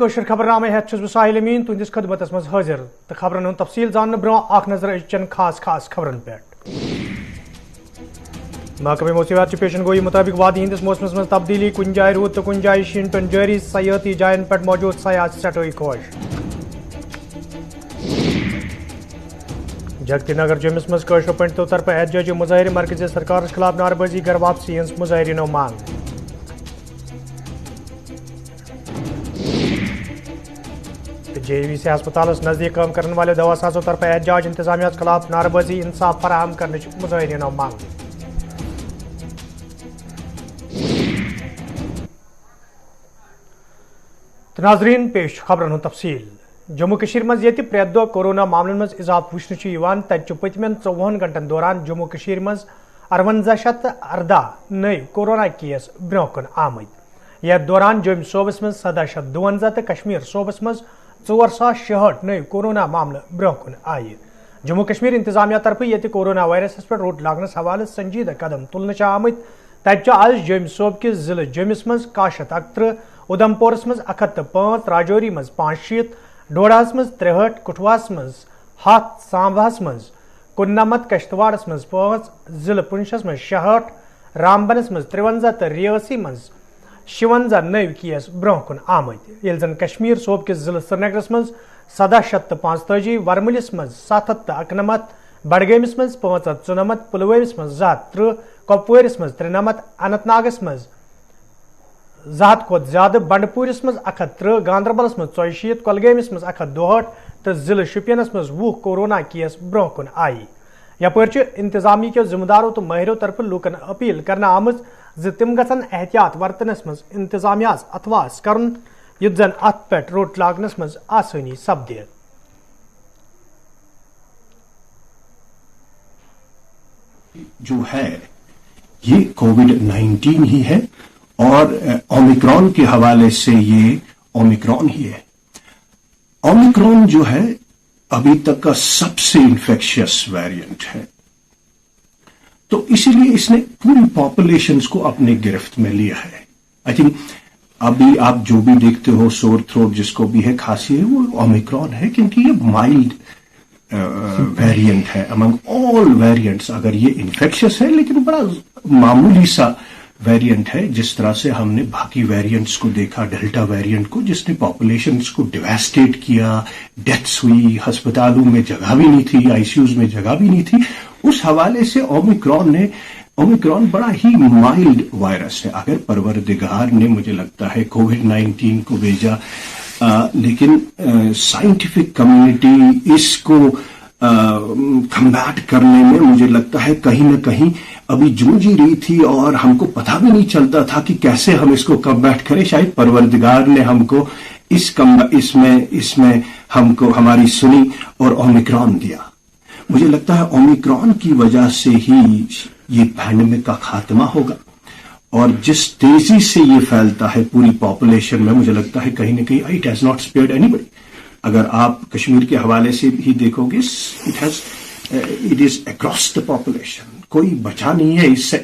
Kosher खबरनामे हेत छुस साहिल अमीन तुंदिस खदमतस मज हाजिर तो खबरन हुंद तफसील जानने ब्रोह आख नजर अचन खास खास खबरन पे। महकमे मौसमियात की पेशन गोई मुताबिक वादी हिंदिस मौसमस मज तब्दीली कुन जाय रूद तो कुन जाय शीनपन जारी सयाहती जायन पे मौजूद सयाह सटोई खोश। जगती नगर जमिस मज कोशर पंड तो तरफ एहतजाजी मुजाहिर मरकजी सरकार खिलाफ नारबाजी घर वापसी हंस मुजाहिरीनो मांग। JVC से अस्पताल नजदीक काम करने वाले दवा साजों तरफ एहतजाज इंतजामिया के खिलाफ नारबाजी इंसाफ फराहम करने की मुजाहिरीनो मांग। तो नाजरीन पेश खबरन तफसील। जम्मू कश्मीर मज ये प्रेत दो कोरोना मामलन मज इजाफ वुचन तत पतमन 54 घंटन दौरान जम्मू कश्मीर मज 5818 नई कोरोना केस ब्रोह कुन आमद। यथ दौरान जम्मू सूबस मज 1752 तो कश्मीर सूबस मज 4066 नई कोरोना मामले ब्रोह कुन आये। जम्मू कश्मीर इंतजामिया तरफ ये कोरोना वायरस पे रोट लागनस हवाले संजीदा कदम तुलने आमत। तब आज जम्मू सूब के जिले जम्मिस मज 61, उधमपुरस मज 105, राजौरी मज 65, डोडास मज 63, कुठवास मज 7, सांबास मज 99, कश्तवाड़स मज 5, जिले पुंछस मज 66, रामबनस मज 53 तो रियासी मज 56 नई केस ब्रोह कुन आमद। ये जन कश्मीर सूब के जिले श्रीनगरस मज 1745, वरमलिस मज 791, बडगमिस मज 594, पुलवामिस मज 130, कपवारिस मज 93, अनंतनागस मज 100 खोत ज्यादा, बंडपूरिस मज 130, गांधरबलस मज 64, कुलगामिस मज 162 तो जिले शुपियनस मज 20 कोरोना केस ब्रोह कुन आई। यपर इंतजामी के जिम्मेदारों तो माहिरों तरफ लूकन अपील करना आमज तिम गसन एहतियात वर्तनस मज इंतजामियास अथवास करन युद्ध जन अत पे रोट लागनस मज आसानी सपदे। जो है ये कोविड-19 ही है और ओमिक्रॉन के हवाले से ये ओमिक्रॉन ही है। ओमिक्रॉन जो है अभी तक का सबसे इन्फेक्शियस वेरिएंट है, तो इसीलिए इसने पूरी पॉपुलेशंस को अपने गिरफ्त में लिया है। आई थिंक अभी आप जो भी देखते हो सोर थ्रोट जिसको भी है, खांसी है, वो ओमिक्रॉन है क्योंकि ये माइल्ड वेरिएंट है अमंग ऑल वेरिएंट्स। अगर ये इन्फेक्शियस है लेकिन बड़ा मामूली सा वेरिएंट है, जिस तरह से हमने बाकी वेरिएंट्स को देखा, डेल्टा वेरिएंट को जिसने पॉपुलेशंस को डिवास्टेट किया, डेथ्स हुई, अस्पतालों में जगह भी नहीं थी, आईसीयूज में जगह भी नहीं थी, उस हवाले से ओमिक्रॉन बड़ा ही माइल्ड वायरस है। अगर परवरदिगार ने मुझे लगता है कोविड-19 को भेजा, लेकिन साइंटिफिक कम्युनिटी इसको कम्बैट करने में मुझे लगता है कहीं ना कहीं अभी जूझ ही रही थी और हमको पता भी नहीं चलता था कि कैसे हम इसको कम्बैट करें। शायद परवरदिगार ने हमको इसमें हमको हमारी सुनी और ओमिक्रॉन दिया। मुझे लगता है ओमिक्रॉन की वजह से ही ये पैंडेमिक का खात्मा होगा और जिस तेजी से ये फैलता है पूरी पॉपुलेशन में, मुझे लगता है कहीं ना कहीं it has not spared anybody. अगर आप कश्मीर के हवाले से भी देखोगे, it is across the population, कोई बचा नहीं है इससे,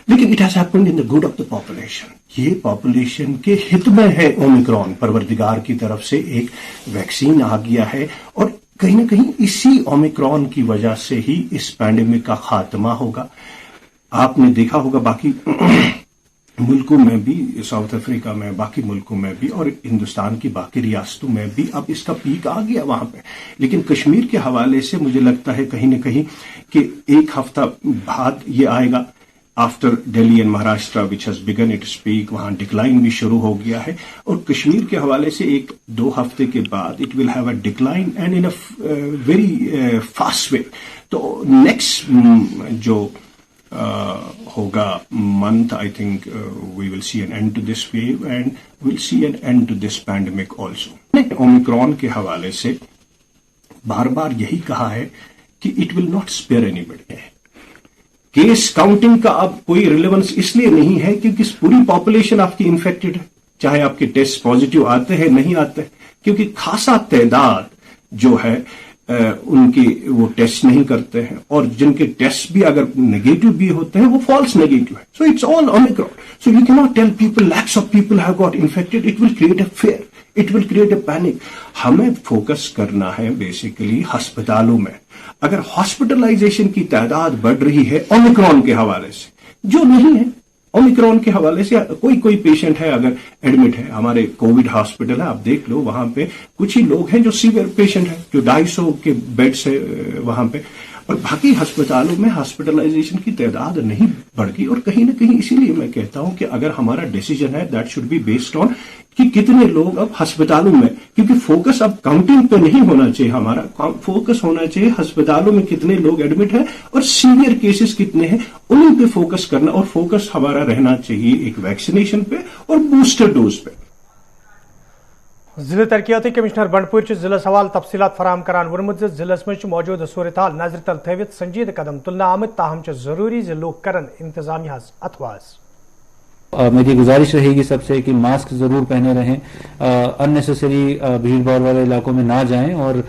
लेकिन it has happened in the good of the population. ये पॉपुलेशन के हित में है ओमिक्रॉन। परवरदिगार की तरफ से एक वैक्सीन आ गया है और कहीं ना कहीं इसी ओमिक्रॉन की वजह से ही इस पैंडेमिक का खात्मा होगा। आपने देखा होगा बाकी मुल्कों में भी, साउथ अफ्रीका में, बाकी मुल्कों में भी और हिंदुस्तान की बाकी रियासतों में भी अब इसका पीक आ गया वहां पे। लेकिन कश्मीर के हवाले से मुझे लगता है कहीं ना कहीं कि एक हफ्ता बाद ये आएगा after Delhi and Maharashtra which has begin its peak, वहां डिक्लाइन भी शुरू हो गया है और कश्मीर के हवाले से 1-2 हफ्ते के बाद it will have a decline and in a very fast way. तो नेक्स्ट जो होगा month, I think we will see an end to this wave and we'll see an end to this pandemic also. Omicron के हवाले से बार बार यही कहा है कि it will not spare anybody. Case counting का अब कोई रिलेवेंस इसलिए नहीं है क्योंकि पूरी पॉपुलेशन आपकी इन्फेक्टेड है, चाहे आपके टेस्ट पॉजिटिव आते हैं नहीं आते हैं, क्योंकि खासा तादाद जो है उनके वो टेस्ट नहीं करते हैं, और जिनके टेस्ट भी अगर नेगेटिव भी होते हैं वो फॉल्स नेगेटिव है. So it's all Omicron. So you can not tell people lakhs of people have got infected. It will create a fear, it will create a panic. हमें फोकस करना है बेसिकली अस्पतालों में. अगर हॉस्पिटलाइजेशन की तादाद बढ़ रही है ओमिक्रॉन के हवाले से, जो नहीं है ओमिक्रॉन के हवाले से, कोई पेशेंट है अगर एडमिट है, हमारे कोविड हॉस्पिटल है, आप देख लो, वहां पे कुछ ही लोग हैं जो सीवियर पेशेंट है, जो 250 के बेड से वहां पे, और बाकी अस्पतालों में हॉस्पिटलाइजेशन की तादाद नहीं बढ़ गई. और कहीं ना कहीं इसीलिए मैं कहता हूं कि अगर हमारा डिसीजन है that should be based on कि कितने लोग अब अस्पतालों में, क्योंकि फोकस अब काउंटिंग पे नहीं होना चाहिए, हमारा फोकस होना चाहिए अस्पतालों में कितने लोग एडमिट हैं और सीवियर केसेस कितने हैं, उन्हीं पे फोकस करना. और फोकस हमारा रहना चाहिए एक वैक्सीनेशन पे और बूस्टर डोज पे. जिले तरक्याती कमिश्नर बंडपुर जिलस हवाल तफसीलात फराम करान वोनमुत जिलस मज मौजूद सूरत हाल नजर तल थवित संजीद कदम तुलना आमद, ताहम जरूरी लोग करन इंतजामिया अथवास. मेरी गुजारिश रहेगी सबसे कि मास्क जरूर पहने रहें, अननेसेसरी भीड़ भाड़ वाले इलाकों में ना जाएं, और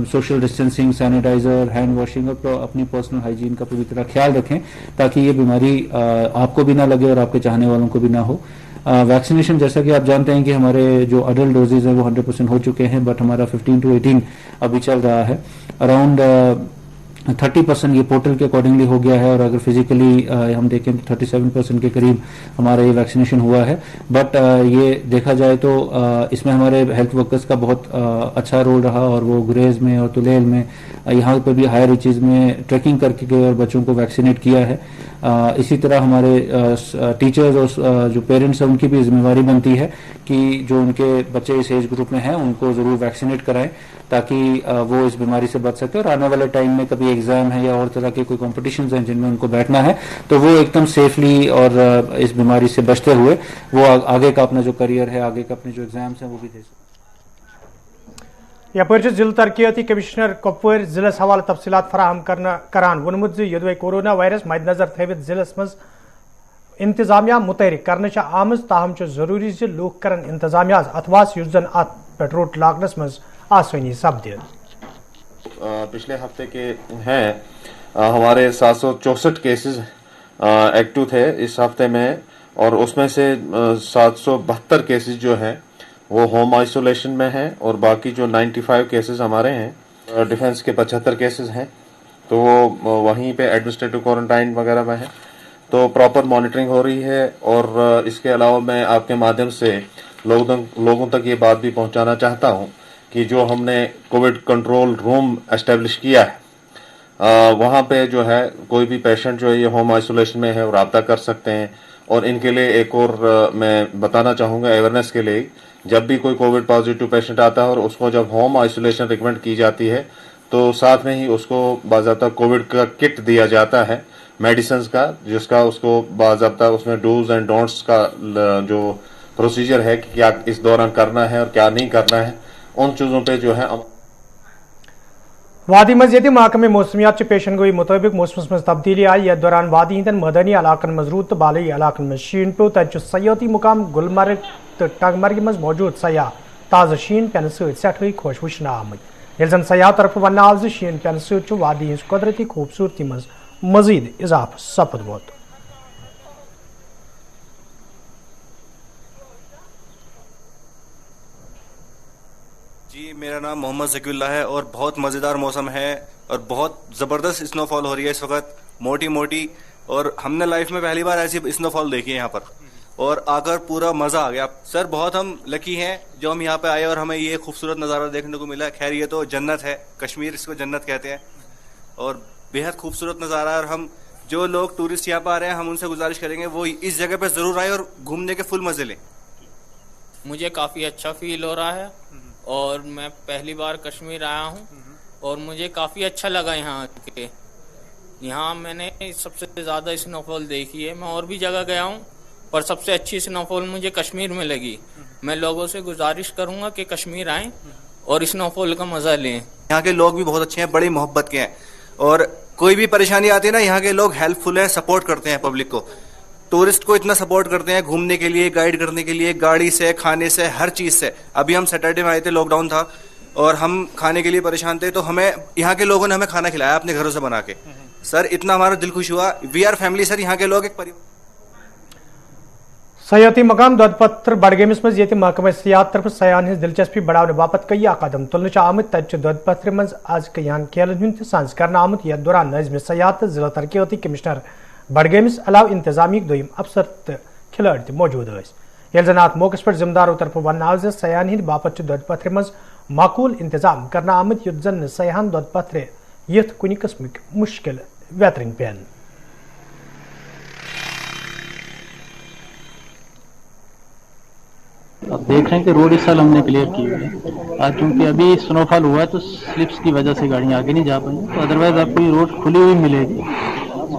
social distancing, sanitiser, hand washing और अपनी पर्सनल हाइजीन का पूरी तरह ख्याल रखें ताकि ये बीमारी आपको भी ना लगे और आपके चाहने वालों को भी ना हो. वैक्सीनेशन जैसा कि आप जानते हैं कि हमारे जो अडल्ट डोजेज हैं वो 100% हो चुके हैं, बट हमारा 15 to 18 अभी चल रहा है. अराउंड 30% ये पोर्टल के अकॉर्डिंगली हो गया है, और अगर फिजिकली हम देखें तो 37% के करीब हमारा ये वैक्सीनेशन हुआ है. बट ये देखा जाए तो इसमें हमारे हेल्थ वर्कर्स का बहुत अच्छा रोल रहा, और वो गुरेज में और तुलेल में, यहाँ पर भी हायर रीचेज में ट्रैकिंग करके गए और बच्चों को वैक्सीनेट किया है. इसी तरह हमारे टीचर्स और जो पेरेंट्स हैं उनकी भी जिम्मेवारी बनती है कि जो उनके बच्चे इस एज ग्रुप में हैं उनको जरूर वैक्सीनेट कराएं ताकि वो इस बीमारी से बच सके, और आने वाले टाइम में कभी एग्जाम है या और तरह के कोई कॉम्पिटिशन्स हैं जिनमें उनको बैठना है तो वो एकदम सेफली और इस बीमारी से बचते हुए वो आगे का अपना जो करियर है, आगे का अपने जो एग्जाम्स हैं वो भी दे सके. यपर जिला तरक्याती कमिश्नर कपवार जिलस हवाले तफसीलात फराहम करान वोनमुत यदि कोरोना वायरस मद्देनजर थवित जिलस मज इंतजामिया मुतहरिक करने आमज, ताहम जरूरी लूख करन इंतजामिया अथवास युस जन अत पे रोट लागनस मज आसानी सपद. पिछले हफ्ते के हैं हमारे 764 केसेस एक्टिव थे इस हफ्ते में, और उसमें से 772 केसेस जो हैं वो होम आइसोलेशन में हैं, और बाकी जो 95 केसेस हमारे हैं, डिफेंस के 75 केसेस हैं तो वो वहीं पे एडमिनिस्ट्रेटिव क्वारंटाइन वगैरह में है. तो प्रॉपर मॉनिटरिंग हो रही है. और इसके अलावा मैं आपके माध्यम से लोगों तक ये बात भी पहुंचाना चाहता हूं कि जो हमने कोविड कंट्रोल रूम एस्टेब्लिश किया है वहाँ पे जो है कोई भी पेशेंट जो है ये होम आइसोलेशन में है वो रब्ता कर सकते हैं. और इनके लिए एक और मैं बताना चाहूँगा अवेयरनेस के लिए, जब भी कोई कोविड पॉजिटिव पेशेंट आता है और उसको जब होम आइसोलेशन रिकमेंड की जाती है तो साथ में ही उसको बाज़ाब्ता कोविड का किट दिया जाता है मेडिसिन का, जिसका उसको बाज़ाब्ता उसमें डूज एंड डोंट्स का जो प्रोसीजर है कि क्या इस दौरान करना है और क्या नहीं करना है, उन चीज़ों पे जो है. वादी मज़ महकमे मौसमियात पेशन गोई मुताबिक मौसम में तब्दीली आई. यथ दौरान वादी हिंदन मदनी इलाकन मज रूद तो बालई इलाकन में शीन पे तत सयाती मुकाम गुलमर्ग तो टंगमर्ग मज मौजूद सयाह ताज़ा शीन पेन सठे खुश वुचना आमद. यह जन सयाह तरफ वन आव शीन पेन सत वादी हज कुदरती खूबसूरती मज मजीद इजाफ सपद वोत. जी, मेरा नाम मोहम्मद ज़कीउल्लाह है और बहुत मज़ेदार मौसम है और बहुत ज़बरदस्त स्नोफॉल हो रही है इस वक्त, मोटी मोटी, और हमने लाइफ में पहली बार ऐसी स्नोफॉल देखी है यहाँ पर और आकर पूरा मज़ा आ गया. सर बहुत हम लकी हैं जो हम यहाँ पे आए और हमें ये खूबसूरत नज़ारा देखने को मिला. खैर ये तो जन्नत है, कश्मीर इसको जन्नत कहते हैं और बेहद खूबसूरत नज़ारा है. और हम जो लोग टूरिस्ट यहाँ पर आ रहे हैं हम उनसे गुजारिश करेंगे वो इस जगह पर ज़रूर आए और घूमने के फुल मज़े लें. मुझे काफ़ी अच्छा फील हो रहा है और मैं पहली बार कश्मीर आया हूँ और मुझे काफ़ी अच्छा लगा यहाँ के. यहाँ मैंने सबसे ज़्यादा स्नोफॉल देखी है. मैं और भी जगह गया हूँ पर सबसे अच्छी स्नोफॉल मुझे कश्मीर में लगी. मैं लोगों से गुजारिश करूँगा कि कश्मीर आएँ और स्नोफॉल का मज़ा लें. यहाँ के लोग भी बहुत अच्छे हैं, बड़ी मोहब्बत के हैं और कोई भी परेशानी आती है ना यहाँ के लोग हेल्पफुल हैं, सपोर्ट करते हैं पब्लिक को. टूरिस्ट को इतना सपोर्ट करते हैं घूमने के लिए, गाइड करने के लिए, गाड़ी से, खाने से, हर चीज़ से. अभी हम सैटरडे में आए थे, लॉकडाउन था, اور ہم کھانے کے لیے پریشان تھے, تو ہمیں یہاں کے لوگوں نے ہمیں کھانا کھلایا اپنے گھروں سے بنا کے. سر اتنا ہمارا دل خوش ہوا. وی آر فیملی سر, یہاں کے لوگ ایک پریوار. سیاحتی مقام دود پتھر بڈگامس مز یہ محکمہ سیاحت طرف سیاحن ہز دلچسپی بڑھانے باپت کئی قدم تلنے آمت. تتہ دود پتھر مز آز کئی کھیلن ہند سانز کرنے آمت. یتھ دوران ناظم سیاحت ضلع ترقیاتی کمشنر بڈگامس علاوہ انتظامیہ دویم افسر تو کھلاڑ تہ موجود ث. یل زن ات موقع پر ذمہ داروں طرف ون آو ز سیاحن ہند باپت دود پتھر مز معقول انتظام کرنے آمت یتھ زن سیاحن دود پتھر یتھ کن قسمک مشکل ویترن پین. اب دیکھ رہے ہیں کہ روڈ اس سال ہم نے کلیئر کی ہوئی ہے. آج چونکہ ابھی سنو فال ہوا ہے تو سلپس کی وجہ سے گاڑیاں آگے نہیں جا پائیں, تو ادروائز آپ کو یہ روڈ کھلی ہوئی ملے گی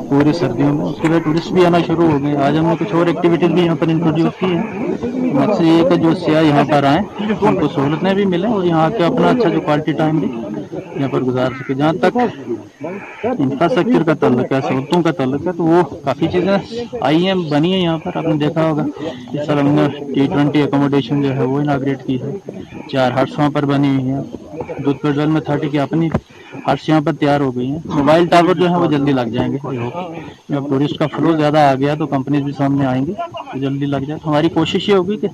پوری سردیوں میں. اس کے بعد ٹورسٹ بھی آنا شروع ہو گئے. آج ہم نے کچھ اور ایکٹیویٹیز بھی یہاں پر انٹروڈیوس کی ہیں. مقصد یہ ہے کہ جو سیاح یہاں پر آئیں ان کو سہولتیں بھی ملیں اور یہاں کے اپنا اچھا جو کوالٹی ٹائم بھی یہاں پر گزار سکے. جہاں تک انفراسٹرکچر کا تعلق ہے, سہولتوں کا تعلق ہے, تو وہ کافی چیزیں آئی ہیں, بنی ہیں یہاں پر. آپ نے دیکھا ہوگا اس سال ہم نے T20 اکوموڈیشن جو ہے وہ اناگریٹ کی ہے. 4 ہٹس وہاں پر بنی ہوئی ہیں. دودھ پیڈ میں 30 کی اپنی ہٹس یہاں پر تیار ہو گئی ہیں. موبائل ٹاور جو ہے وہ جلدی لگ جائیں گے. جب ٹورسٹ کا فلو زیادہ آ گیا تو کمپنیز بھی سامنے آئیں گی تو جلدی لگ جائے. ہماری کوشش یہ ہوگی کہ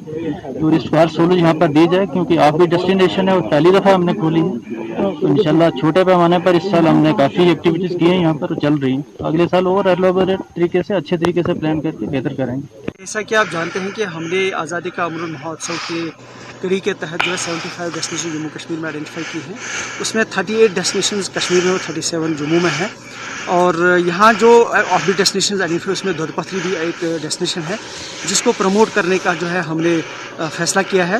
ٹورسٹ کو ہر سہولت یہاں پر دی جائے, کیونکہ آپ بھی ڈیسٹینیشن ہے اور پہلی دفعہ ہم نے کھولی ہے. تو انشاءاللہ چھوٹے پیمانے پر اس سال ہم نے کافی ایکٹیویٹیز کی ہیں یہاں پر چل رہی ہیں. اگلے سال اور ایلابوریٹ طریقے سے اچھے طریقے سے پلان کر کے بہتر کریں گے. جیسا کہ آپ جانتے ہیں کہ ہم نے آزادی کا امرت مہوتسو کے کڑی کے تحت جو ہے 75 ڈیسٹینیشن جموں کشمیر میں آئیڈینٹیفائی کی ہیں. اس میں 38 ڈیسٹینیشنز کشمیر میں اور 37 جموں میں ہیں. اور یہاں جو آف دی ڈیسٹینیشنز آئیڈینٹیفائی اس میں دود پتھری بھی ایک ڈیسٹینیشن ہے جس کو پروموٹ کرنے کا جو ہے ہم نے فیصلہ کیا ہے.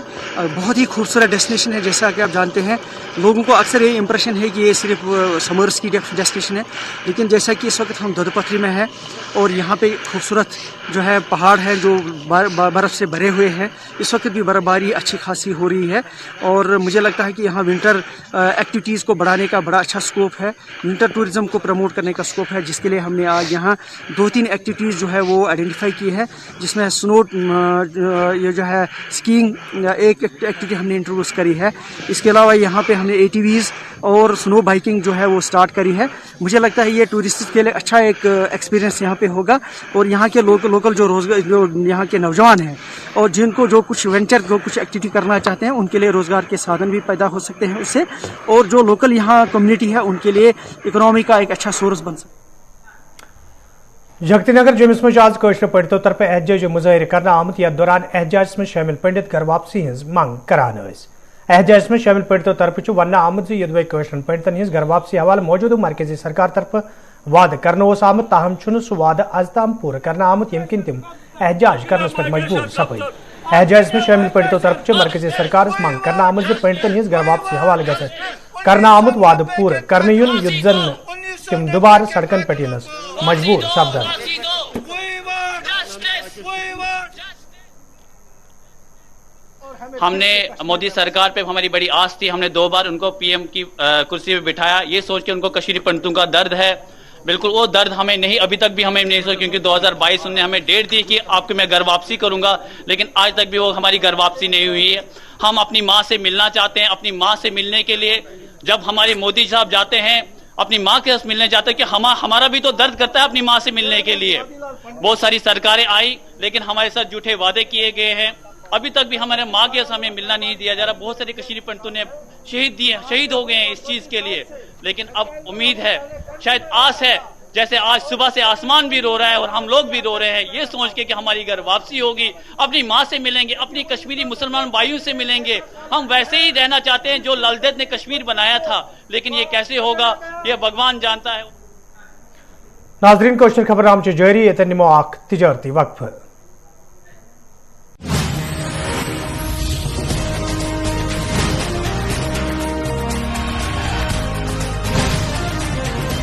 بہت ہی خوبصورت ڈیسٹینیشن ہے. جیسا کہ آپ جانتے ہیں لوگوں کو اکثر یہ امپریشن ہے کہ یہ صرف سمرس کی ڈیسٹینیشن ہے, لیکن جیسا کہ اس وقت ہم دود پتھری میں ہیں اور یہاں پہ خوبصورت جو ہے پہاڑ ہے جو برف سے بھرے ہوئے ہیں. اس وقت بھی برف باری اچھی خاصی ہو رہی ہے اور مجھے لگتا ہے کہ یہاں ونٹر ایکٹیویٹیز کو بڑھانے کا بڑا اچھا اسکوپ ہے. ونٹر ٹورزم کو پروموٹ کرنے کا اسکوپ ہے, جس کے لیے ہم نے آج یہاں 2-3 ایکٹیویٹیز جو ہے وہ آئیڈینٹیفائی کی ہے, جس میں سنو یہ جو ہے اسکیئنگ ایک ایکٹیویٹی ہم نے انٹروڈیوس کری ہے. اس کے علاوہ یہاں پہ ہم نے ATVs اور سنو بائکنگ جو ہے وہ سٹارٹ کری ہے. مجھے لگتا ہے یہ ٹورسٹ کے لیے اچھا ایک ایکسپیرینس یہاں پہ ہوگا اور یہاں کے لوکل جو روزگار جو یہاں کے نوجوان ہیں اور جن کو جو کچھ وینچر جو کچھ ایکٹیویٹی کرنا چاہتے ہیں ان کے لیے روزگار کے سادھن بھی پیدا ہو سکتے ہیں اس سے, اور جو لوکل یہاں کمیونٹی ہے ان کے لیے اکنامی کا ایک اچھا سورس بن سکتا ہے. جگتی نگر جمس مز آز قشر پنڈتو طرف احتجاج مظاہر کرنے آمت. یتھ دوران احتجاج میں شامل پنڈت گھر واپسی ہز منگ کران. احتجاج میں شامل پنڈتو طرف ون آمت زدوے قشر پنڈتن ہز گھر واپسی حوالہ موجودہ مرکزی سرکار طرف وعدہ کرنے آمت, تاہم چھ سہ وعدہ آز تام پورہ کرنے آمت یم کن تم احتجاج کرنس پہ مجبور سپدی. احتجاج میں شامل پنڈتو طرف مرکزی سرکار منگ کرنے آمت پنڈتن ہز گھر واپسی حوالہ گھر کرنے آمت وعدہ پورہ کرنے یون یتھ زن تم دوبارہ سڑکن پہ ینس مجبور سپدن. ہم نے مودی سرکار پہ ہماری بڑی آس تھی. ہم نے 2 بار ان کو PM کی کرسی پہ بٹھایا, یہ سوچ کے ان کو کشمیری پنڈتوں کا درد ہے. بالکل وہ درد ہمیں نہیں, ابھی تک بھی ہمیں نہیں سوچ, کیونکہ 2022 انہوں نے ہمیں ڈیٹ دی کہ آپ کو میں گھر واپسی کروں گا, لیکن آج تک بھی وہ ہماری گھر واپسی نہیں ہوئی ہے. ہم اپنی ماں سے ملنا چاہتے ہیں. اپنی ماں سے ملنے کے لیے جب ہمارے مودی صاحب جاتے ہیں اپنی ماں کے ساتھ ملنے جاتے ہیں, کہ ہمارا بھی تو درد کرتا ہے اپنی ماں سے ملنے کے لیے. بہت ساری سرکاریں آئی لیکن ہمارے ساتھ جھوٹے وعدے کیے گئے ہیں. ابھی تک بھی ہمارے ماں کے ہمیں ملنا نہیں دیا جا رہا. بہت سارے کشمیری پنڈتوں نے شہید ہو گئے ہیں اس چیز کے لیے. لیکن اب امید ہے, شاید آس ہے, جیسے آج صبح سے آسمان بھی رو رہا ہے اور ہم لوگ بھی رو رہے ہیں یہ سوچ کے کہ ہماری گھر واپسی ہوگی, اپنی ماں سے ملیں گے, اپنی کشمیری مسلمان بھائیوں سے ملیں گے. ہم ویسے ہی رہنا چاہتے ہیں جو لال دیڈ نے کشمیر بنایا تھا, لیکن یہ کیسے ہوگا یہ بھگوان جانتا ہے. ناظرین کوشر خبر جاری, اتن نمو اخ تجارتی وقفہ.